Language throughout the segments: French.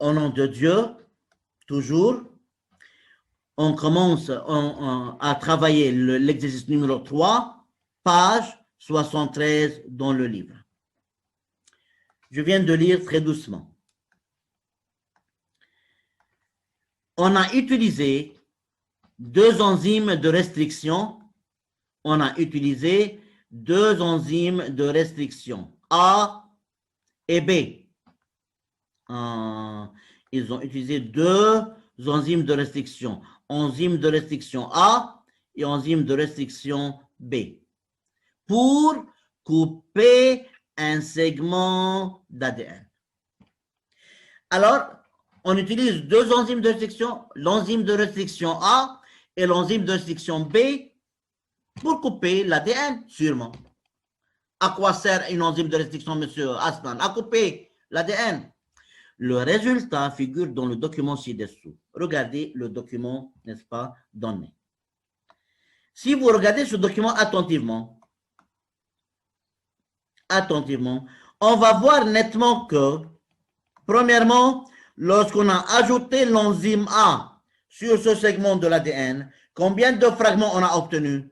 Au nom de Dieu, toujours, on commence à travailler l'exercice numéro 3, page 73 dans le livre. Je viens de lire très doucement. On a utilisé deux enzymes de restriction. On a utilisé deux enzymes de restriction, A et B. Ils ont utilisé deux enzymes de restriction. Enzyme de restriction A et enzyme de restriction B. Pour couper un segment d'ADN. Alors, on utilise deux enzymes de restriction, l'enzyme de restriction A et l'enzyme de restriction B pour couper l'ADN, sûrement. À quoi sert une enzyme de restriction, monsieur Aslan? À couper l'ADN. Le résultat figure dans le document ci-dessous. Regardez le document, n'est-ce pas, donné. Si vous regardez ce document attentivement, on va voir nettement que, premièrement, lorsqu'on a ajouté l'enzyme A sur ce segment de l'ADN, combien de fragments on a obtenu?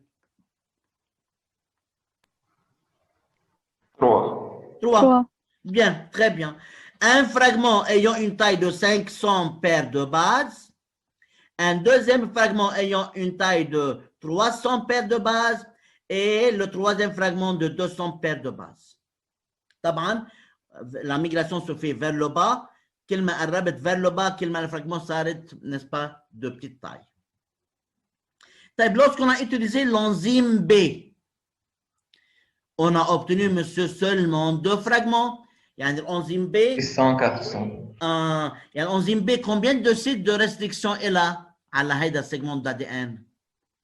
3. 3. Bien, très bien. Un fragment ayant une taille de 500 paires de bases, un deuxième fragment ayant une taille de 300 paires de bases et le troisième fragment de 200 paires de bases. Taban, la migration se fait vers le bas. Kelma arabet vers le bas, kelma le fragment s'arrête, n'est-ce pas, de petite taille. Lorsqu'on a utilisé l'enzyme B, on a obtenu, monsieur, seulement deux fragments. Il y a l'enzyme B. 600, 400. Il y a l'enzyme B. Combien de sites de restriction est là à la segment d'ADN?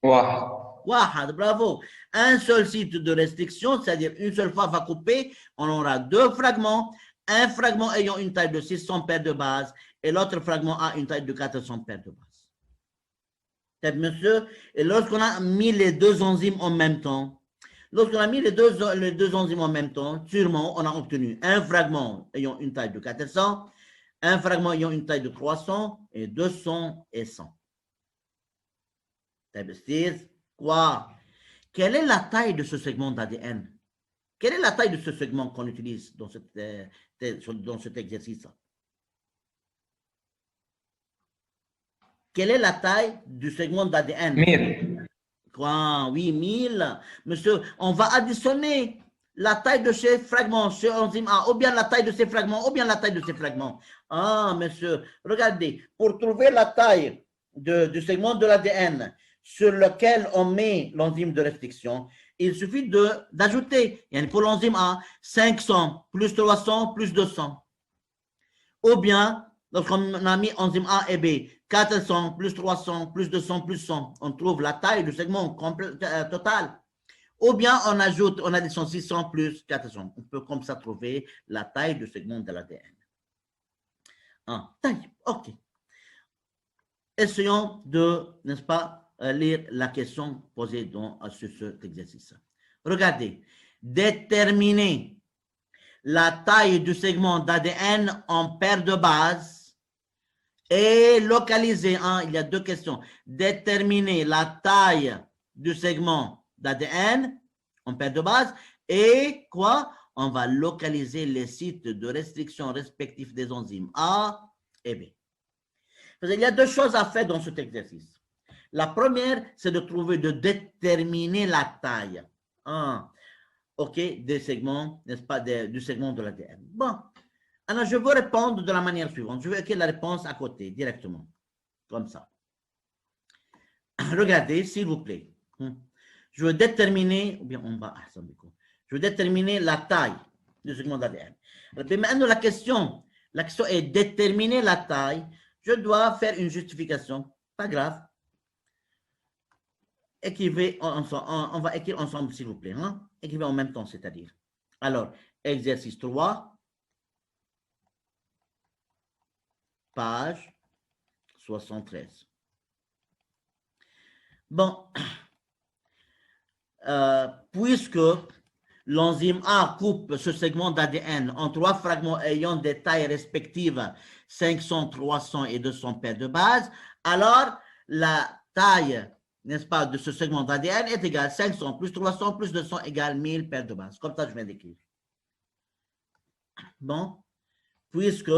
Wahad, bravo. Un seul site de restriction, c'est-à-dire une seule fois va couper, on aura deux fragments. Un fragment ayant une taille de 600 paires de bases et l'autre fragment a une taille de 400 paires de bases. Monsieur, et lorsqu'on a mis les deux enzymes en même temps, sûrement, on a obtenu un fragment ayant une taille de 400, un fragment ayant une taille de 300, et 200 et 100. Quoi? Quelle est la taille de ce segment d'ADN? Quelle est la taille de ce segment qu'on utilise dans cet exercice? Quelle est la taille du segment d'ADN? 1000. Quoi? Oui, 1000. Monsieur, on va additionner la taille de ces fragments, ce enzyme A, ou bien la taille de ces fragments, ou bien la taille de ces fragments. Ah, monsieur, regardez, pour trouver la taille du segment de l'ADN sur lequel on met l'enzyme de restriction, il suffit d'ajouter, pour l'enzyme A, 500 plus 300 plus 200. Ou bien, lorsqu'on a mis enzyme A et B, 400 plus 300 plus 200 plus 100, on trouve la taille du segment total. Ou bien on additionne 600 plus 400. On peut comme ça trouver la taille du segment de l'ADN. Taille, ok. Essayons de, n'est-ce pas, lire la question posée sur cet exercice. Regardez, déterminer la taille du segment d'ADN en paire de bases et localiser, il y a deux questions, déterminer la taille du segment d'ADN en paire de bases et quoi? On va localiser les sites de restriction respectifs des enzymes A et B. Il y a deux choses à faire dans cet exercice. La première, c'est de déterminer la taille. OK, des segments, n'est-ce pas, du segment de l'ADN. Bon, alors je veux répondre de la manière suivante. Je vais écrire la réponse à côté, directement, comme ça. Regardez, s'il vous plaît. Je veux déterminer, ou bien on va, je veux déterminer la taille du segment d'ADN. Maintenant, la question est déterminer la taille. Je dois faire une justification, pas grave. Écrivez on va écrire ensemble, s'il vous plaît. Écrivez en même temps, c'est-à-dire. Alors, exercice 3, page 73. Bon, puisque l'enzyme A coupe ce segment d'ADN en 3 fragments ayant des tailles respectives 500, 300 et 200 paires de bases, alors la taille, n'est-ce pas, de ce segment d'ADN est égale 500 plus 300 plus 200 égale 1000 paires de bases. Comme ça, je viens d'écrire. Bon, puisque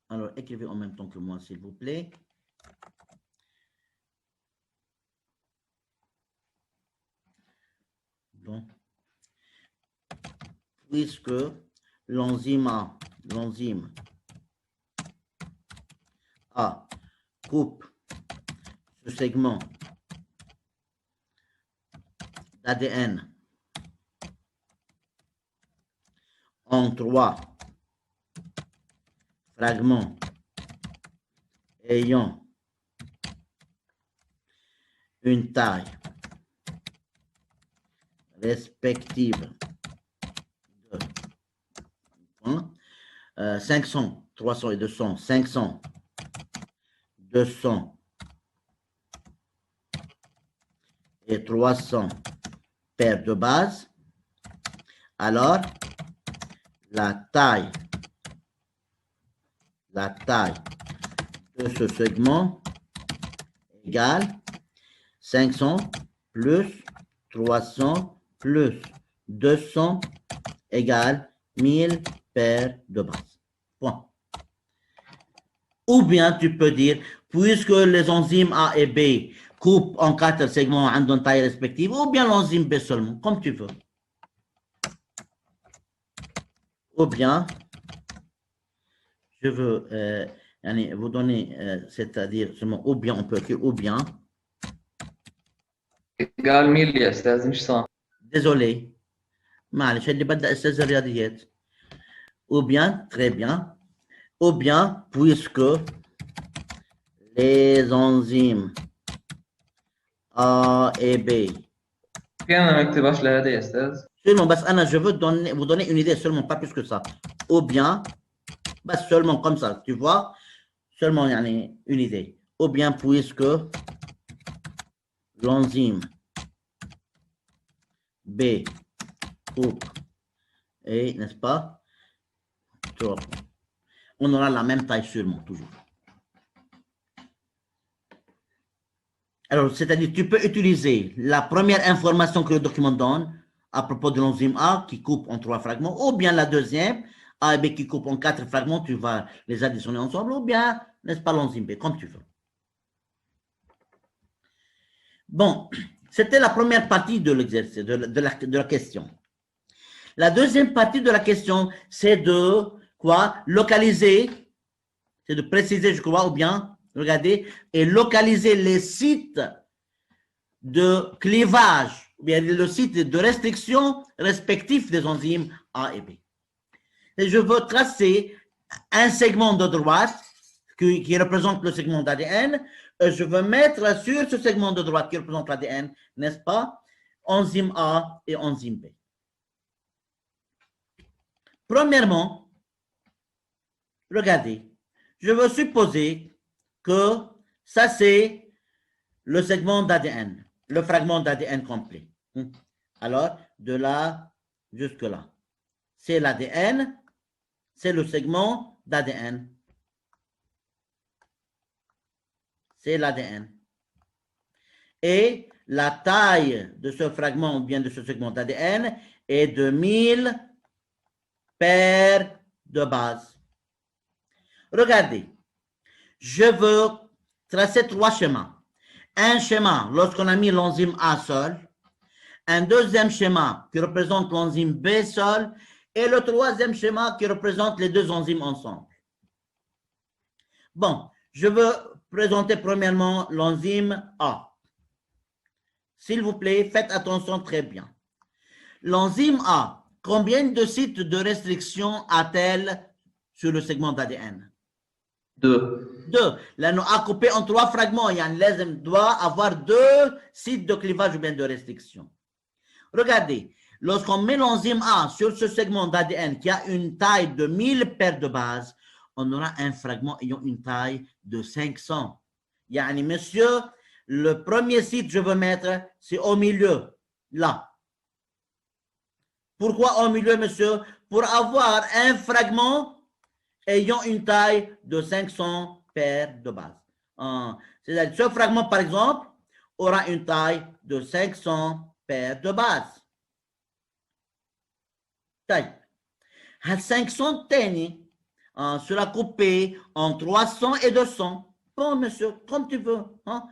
alors, écrivez en même temps que moi, s'il vous plaît. Bon. Puisque l'enzyme A coupe ce segment d'ADN en 3 fragments ayant une taille respective de 500, 300 et 200, 500, 200 et 300 paires de bases, alors la taille de ce segment égale 500 plus 300 plus 200 égale 1000 paires de bases. Point. Ou bien tu peux dire, puisque les enzymes A et B coupent en 4 segments en une taille respective, ou bien l'enzyme B seulement, comme tu veux. Ou bien, je veux vous donner, c'est-à-dire seulement, ou bien on peut écrire, ou bien. قال 1000 يا استاذ مش صح. Désolé. معلش اللي بدأ أستاذ الرياضيات. Ou bien, très bien. Ou bien, puisque les enzymes A et B. كان ما نكتبهاش لهذا يا استاذ. Seulement, بس أنا je veux vous donner une idée seulement, pas plus que ça. Ou bien, بس seulement comme ça, tu vois, seulement يعني une idée. Ou bien, puisque l'enzyme B coupe et, n'est-ce pas, on aura la même taille sûrement, toujours. Alors, c'est-à-dire, tu peux utiliser la première information que le document donne à propos de l'enzyme A qui coupe en 3 fragments, ou bien la deuxième, A et B qui coupe en 4 fragments, tu vas les additionner ensemble, ou bien, n'est-ce pas, l'enzyme B, comme tu veux. Bon, c'était la première partie de l'exercice, de la question. La deuxième partie de la question, c'est de quoi? Localiser, c'est de préciser, je crois, ou bien, regardez, et localiser les sites de clivage, ou bien le site de restriction respectif des enzymes A et B. Et je veux tracer un segment de droite qui représente le segment d'ADN, et je veux mettre sur ce segment de droite qui représente l'ADN, n'est-ce pas, enzyme A et enzyme B. Premièrement, regardez, je veux supposer que ça c'est le segment d'ADN, le fragment d'ADN complet. Alors, de là jusque là, c'est l'ADN, c'est le segment d'ADN. C'est l'ADN. Et la taille de ce fragment ou bien de ce segment d'ADN est de 1000 paires de bases. Regardez, je veux tracer 3 schémas. Un schéma lorsqu'on a mis l'enzyme A seul, un deuxième schéma qui représente l'enzyme B seul, et le troisième schéma qui représente les 2 enzymes ensemble. Bon, je veux présenter premièrement l'enzyme A. S'il vous plaît, faites attention très bien. L'enzyme A, combien de sites de restriction a-t-elle sur le segment d'ADN? 2. 2. Là, nous a coupé en 3 fragments. Il y a doit avoir 2 sites de clivage ou bien de restriction. Regardez, lorsqu'on met l'enzyme A sur ce segment d'ADN qui a une taille de 1000 paires de bases, on aura un fragment ayant une taille de 500. Yani, monsieur, le premier site je veux mettre, c'est au milieu, là. Pourquoi au milieu, monsieur? Pour avoir un fragment ayant une taille de 500 paires de bases. C'est-à-dire, ce fragment, par exemple, aura une taille de 500 paires de bases. Taille. À 500 tennis sera coupé en 300 et 200. Bon, monsieur, comme tu veux. Hein?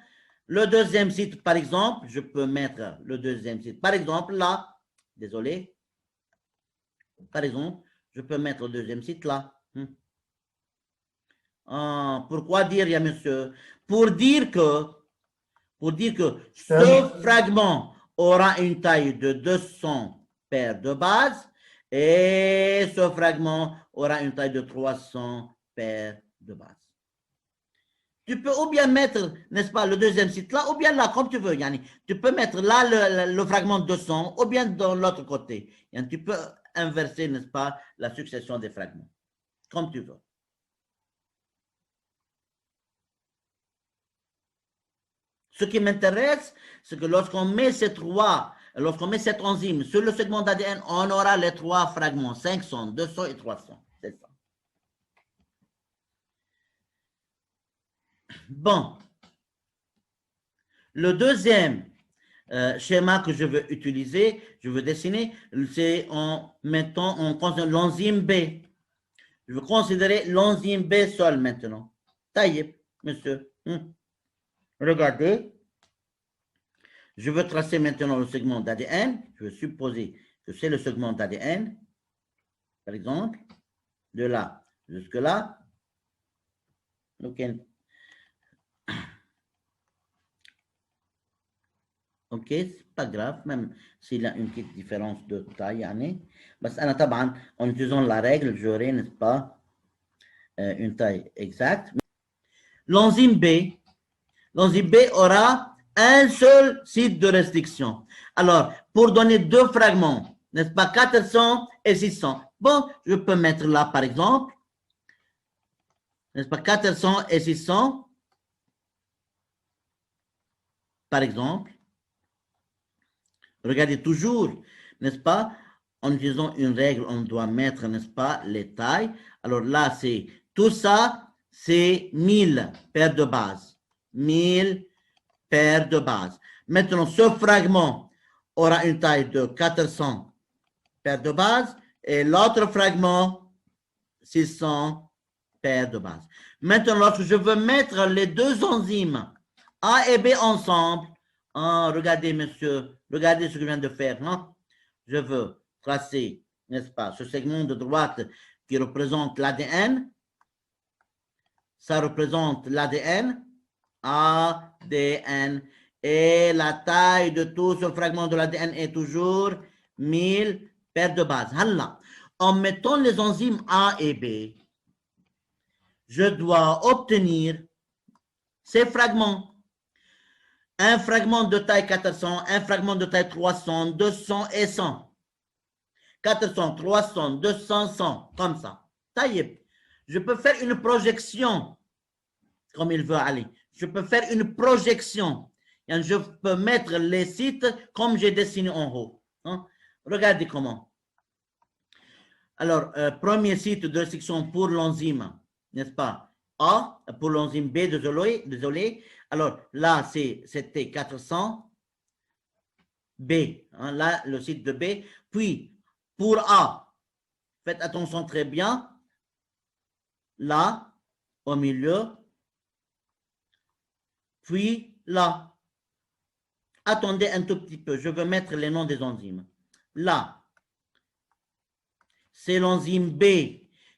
Le deuxième site, par exemple, je peux mettre le deuxième site, par exemple, là. Désolé. Par exemple, je peux mettre le deuxième site là. Pourquoi dire, ya monsieur? Pour dire que ce fragment aura une taille de 200 paires de bases et ce fragment aura une taille de 300 paires de bases. Tu peux ou bien mettre, n'est-ce pas, le deuxième site là, ou bien là, comme tu veux, Yani. Tu peux mettre là le fragment de 200, ou bien de l'autre côté. Yani, tu peux inverser, n'est-ce pas, la succession des fragments, comme tu veux. Ce qui m'intéresse, c'est que lorsqu'on met cette enzyme sur le segment d'ADN, on aura les trois fragments, 500, 200 et 300. C'est ça. Bon. Le deuxième schéma que je veux utiliser, je veux dessiner, c'est en l'enzyme B. Je veux considérer l'enzyme B seul maintenant. Taillez, monsieur. Regardez. Je veux tracer maintenant le segment d'ADN. Je veux supposer que c'est le segment d'ADN. Par exemple, de là jusque là. OK. OK, c'est pas grave, même s'il a une petite différence de taille, en utilisant la règle, j'aurai, n'est-ce pas, une taille exacte. L'enzyme B aura un seul site de restriction. Alors, pour donner deux fragments, n'est-ce pas, 400 et 600. Bon, je peux mettre là, par exemple, n'est-ce pas, 400 et 600, par exemple. Regardez toujours, n'est-ce pas, en utilisant une règle, on doit mettre, n'est-ce pas, les tailles. Alors là, c'est tout ça, c'est 1000 paires de bases. 1000 paires de bases. Maintenant, ce fragment aura une taille de 400 paires de bases et l'autre fragment, 600 paires de bases. Maintenant, lorsque je veux mettre les deux enzymes A et B ensemble, regardez, monsieur, regardez ce que je viens de faire. Non? Je veux tracer, n'est-ce pas, ce segment de droite qui représente l'ADN. Ça représente l'ADN. ADN. Et la taille de tout ce fragment de l'ADN est toujours 1000 paires de bases. Halla. En mettant les enzymes A et B, je dois obtenir ces fragments. Un fragment de taille 400, un fragment de taille 300, 200 et 100. 400, 300, 200, 100, comme ça. Taillez. Je peux faire une projection, comme il veut aller. Je peux faire une projection. Je peux mettre les sites comme j'ai dessiné en haut. Regardez comment. Alors, premier site de restriction pour l'enzyme, n'est-ce pas? A, pour l'enzyme B, désolé. Alors, là, c'était 400. B, là, le site de B. Puis, pour A, faites attention très bien. Là, au milieu. Puis, là. Attendez un tout petit peu. Je veux mettre les noms des enzymes. Là, c'est l'enzyme B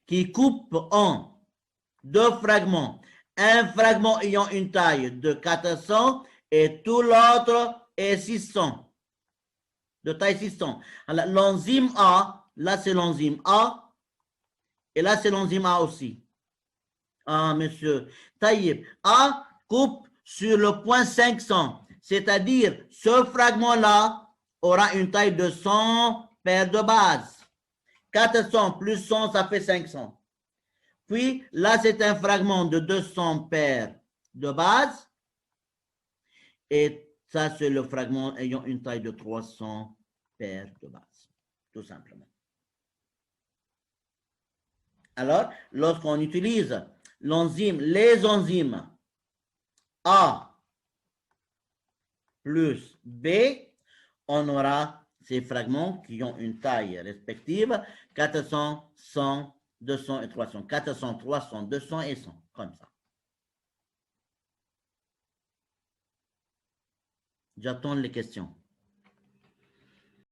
qui coupe en deux fragments. Un fragment ayant une taille de 400 et tout l'autre est 600. De taille 600. Alors, l'enzyme A, là c'est l'enzyme A. Et là c'est l'enzyme A aussi. Ah, monsieur. Taillez. A coupe sur le point 500. C'est-à-dire, ce fragment-là aura une taille de 100 paires de bases. 400 plus 100, ça fait 500. Puis là, c'est un fragment de 200 paires de base. Et ça, c'est le fragment ayant une taille de 300 paires de base, tout simplement. Alors, lorsqu'on utilise l'enzyme, les enzymes A plus B, on aura ces fragments qui ont une taille respective, 400, 100, 200 et 300. 400, 300, 200 et 100, comme ça. J'attends les questions.